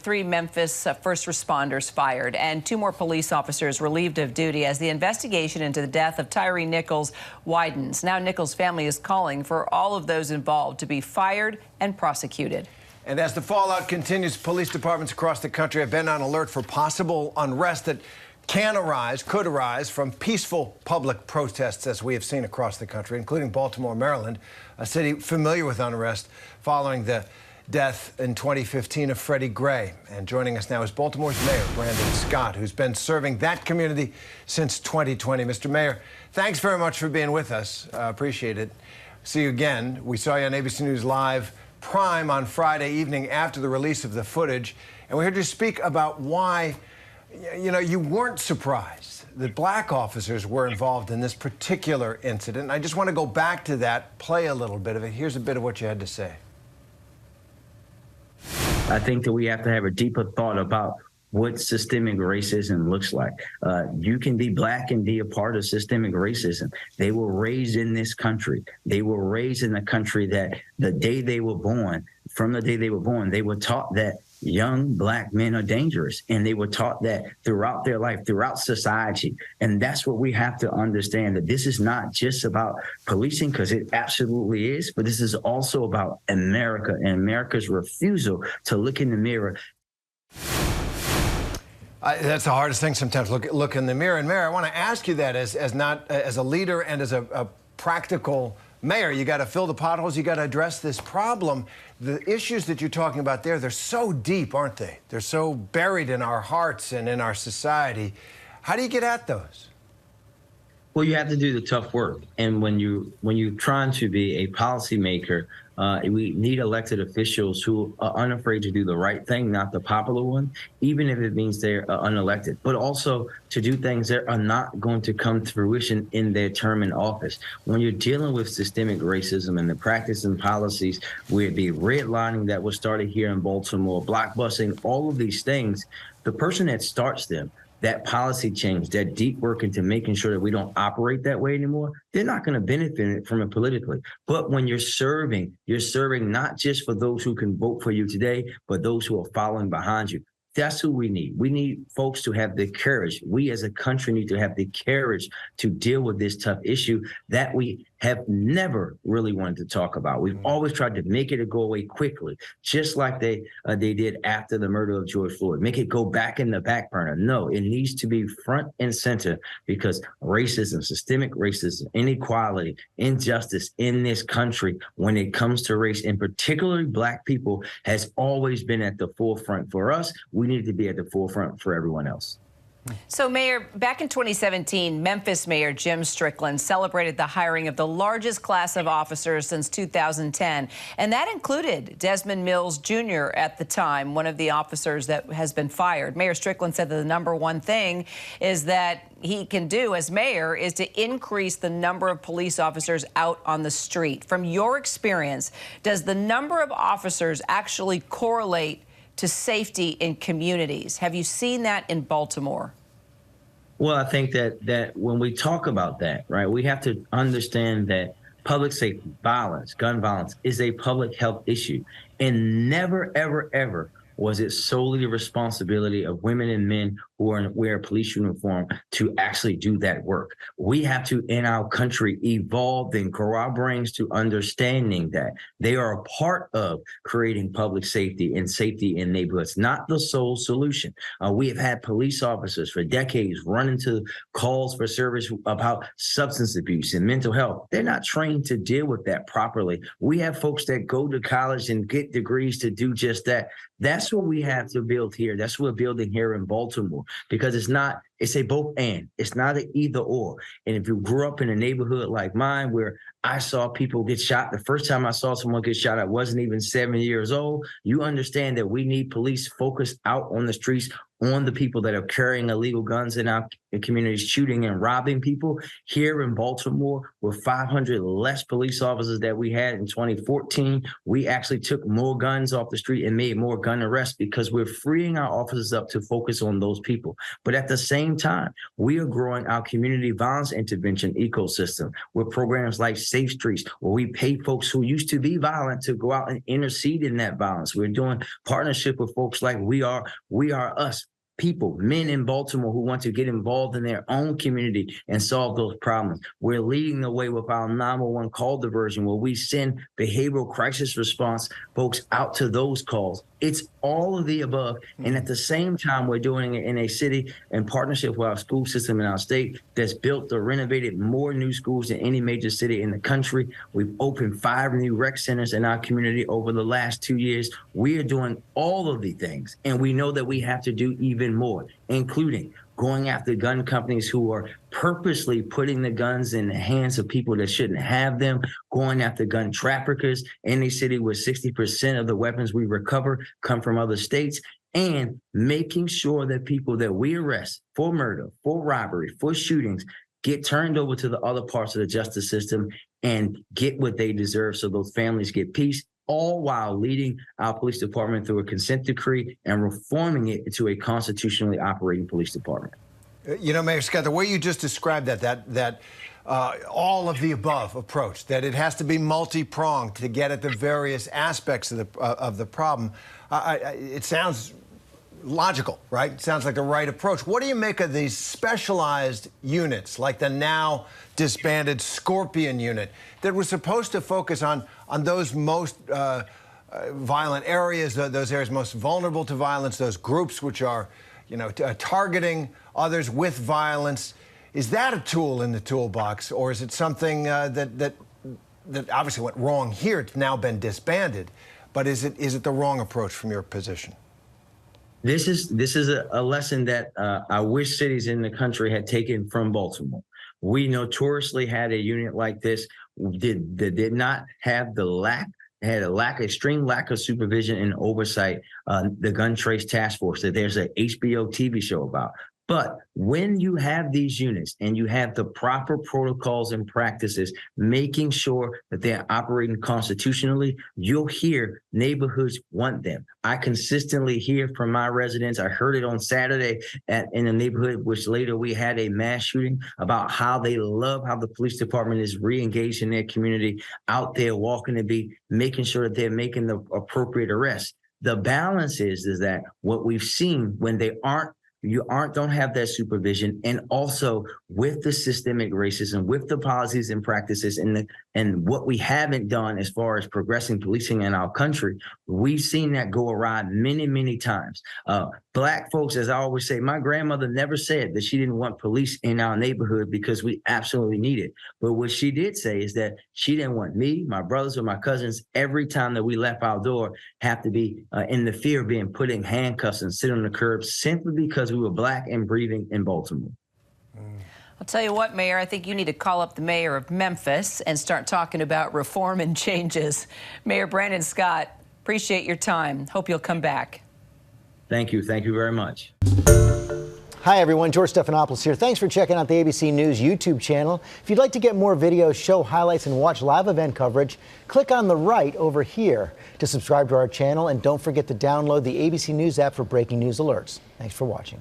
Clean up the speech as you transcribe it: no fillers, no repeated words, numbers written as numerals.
3 Memphis first responders fired and 2 more police officers relieved of duty as the investigation into the death of Tyre Nichol widens. Now Nichol's family is calling for all of those involved to be fired and prosecuted. And as the fallout continues, police departments across the country have been on alert for possible unrest that could arise from peaceful public protests, as we have seen across the country, including Baltimore, Maryland, a city familiar with unrest following the death in 2015 of Freddie Gray. And joining us now is Baltimore's Mayor Brandon Scott, who's been serving that community since 2020. Mr. Mayor, thanks very much for being with us. Appreciate it. See you again. We saw you on ABC News Live Prime on Friday evening after the release of the footage, and we heard you speak about why, you weren't surprised that black officers were involved in this particular incident. I just want to go back to that, play a little bit of it. Here's a bit of what you had to say. I think that we have to have a deeper thought about what systemic racism looks like. You can be black and be a part of systemic racism. They were raised in this country. They were raised in a country that the day they were born, from the day they were born, they were taught that young black men are dangerous. And they were taught that throughout their life, throughout society. And that's what we have to understand, that this is not just about policing, because it absolutely is, but this is also about America and America's refusal to look in the mirror. That's the hardest thing sometimes, look in the mirror. And Mayor, I want to ask you that as a leader and as a practical mayor. You got to fill the potholes. You got to address this problem. The issues that you're talking about there, they're so deep, aren't they? They're so buried in our hearts and in our society. How do you get at those? Well, you have to do the tough work. And when you're trying to be a policymaker, we need elected officials who are unafraid to do the right thing, not the popular one, even if it means they're unelected, but also to do things that are not going to come to fruition in their term in office. When you're dealing with systemic racism and the practice and policies, with the redlining that was started here in Baltimore, blockbusting, all of these things, the person that starts them, that policy change, that deep work into making sure that we don't operate that way anymore, they're not going to benefit from it politically. But when you're serving not just for those who can vote for you today, but those who are following behind you. That's who we need. We need folks to have the courage. We as a country need to have the courage to deal with this tough issue that we have never really wanted to talk about. We've always tried to make it go away quickly, just like they did after the murder of George Floyd. Make it go back in the back burner. No, it needs to be front and center, because racism, systemic racism, inequality, injustice in this country when it comes to race, and particularly black people, has always been at the forefront for us. We need to be at the forefront for everyone else. So, Mayor, back in 2017, Memphis Mayor Jim Strickland celebrated the hiring of the largest class of officers since 2010, and that included Desmond Mills Jr. at the time, one of the officers that has been fired. Mayor Strickland said that the #1 thing is that he can do as mayor is to increase the number of police officers out on the street. From your experience, does the number of officers actually correlate to safety in communities? Have you seen that in Baltimore? Well, I think that when we talk about that, right, we have to understand that public safety, violence, gun violence is a public health issue. And never, ever, ever was it solely the responsibility of women and men who wear a police uniform to actually do that work. We have to, in our country, evolve and grow our brains to understanding that they are a part of creating public safety and safety in neighborhoods, not the sole solution. We have had police officers for decades run into calls for service about substance abuse and mental health. They're not trained to deal with that properly. We have folks that go to college and get degrees to do just that. That's what we have to build here. That's what we're building here in Baltimore, because it's a both and. It's not an either or. And if you grew up in a neighborhood like mine where I saw people get shot, the first time I saw someone get shot, I wasn't even 7 years old. You understand that we need police focused out on the streets on the people that are carrying illegal guns in our communities, shooting and robbing people. Here in Baltimore, with 500 less police officers that we had in 2014, we actually took more guns off the street and made more gun arrests because we're freeing our officers up to focus on those people. But at the same time, we are growing our community violence intervention ecosystem with programs like Safe Streets, where we pay folks who used to be violent to go out and intercede in that violence. We're doing partnership with folks like We Are Us, people, men in Baltimore who want to get involved in their own community and solve those problems. We're leading the way with our 911 call diversion, where we send behavioral crisis response folks out to those calls. It's all of the above. And at the same time, we're doing it in a city in partnership with our school system in our state that's built or renovated more new schools than any major city in the country. We've opened 5 new rec centers in our community over the last 2 years. We are doing all of the things, and we know that we have to do even more, including going after gun companies who are purposely putting the guns in the hands of people that shouldn't have them, going after gun traffickers in a city where 60% of the weapons we recover come from other states, and making sure that people that we arrest for murder, for robbery, for shootings get turned over to the other parts of the justice system and get what they deserve so those families get peace, all while leading our police department through a consent decree and reforming it into a constitutionally operating police department. You know, Mayor Scott, the way you just described that all of the above approach, that it has to be multi-pronged to get at the various aspects of the problem, it sounds logical, right? It sounds like the right approach. What do you make of these specialized units, like the now disbanded Scorpion unit, that was supposed to focus on those most violent areas, those areas most vulnerable to violence, those groups which are, you know, targeting others with violence? Is that a tool in the toolbox, or is it something that obviously went wrong here? It's now been disbanded, but is it the wrong approach from your position? This is a lesson that I wish cities in the country had taken from Baltimore. We notoriously had a unit like this that did not have extreme lack of supervision and oversight, the Gun Trace Task Force that there's a HBO TV show about. But when you have these units and you have the proper protocols and practices, making sure that they're operating constitutionally, you'll hear neighborhoods want them. I consistently hear from my residents. I heard it on Saturday in a neighborhood, which later we had a mass shooting, about how they love how the police department is re-engaged in their community, out there walking the beat, making sure that they're making the appropriate arrests. The balance is that what we've seen when they don't have that supervision, and also with the systemic racism, with the policies and practices, and what we haven't done as far as progressing policing in our country, we've seen that go awry many, many times. Black folks, as I always say, my grandmother never said that she didn't want police in our neighborhood because we absolutely need it. But what she did say is that she didn't want me, my brothers, or my cousins, every time that we left our door, have to be in the fear of being put in handcuffs and sit on the curb simply because we were Black and breathing in Baltimore. I'll tell you what, Mayor, I think you need to call up the mayor of Memphis and start talking about reform and changes. Mayor Brandon Scott, appreciate your time. Hope you'll come back. Thank you. Thank you very much. Hi, everyone. George Stephanopoulos here. Thanks for checking out the ABC News YouTube channel. If you'd like to get more videos, show highlights, and watch live event coverage, click on the right over here to subscribe to our channel. And don't forget to download the ABC News app for breaking news alerts. Thanks for watching.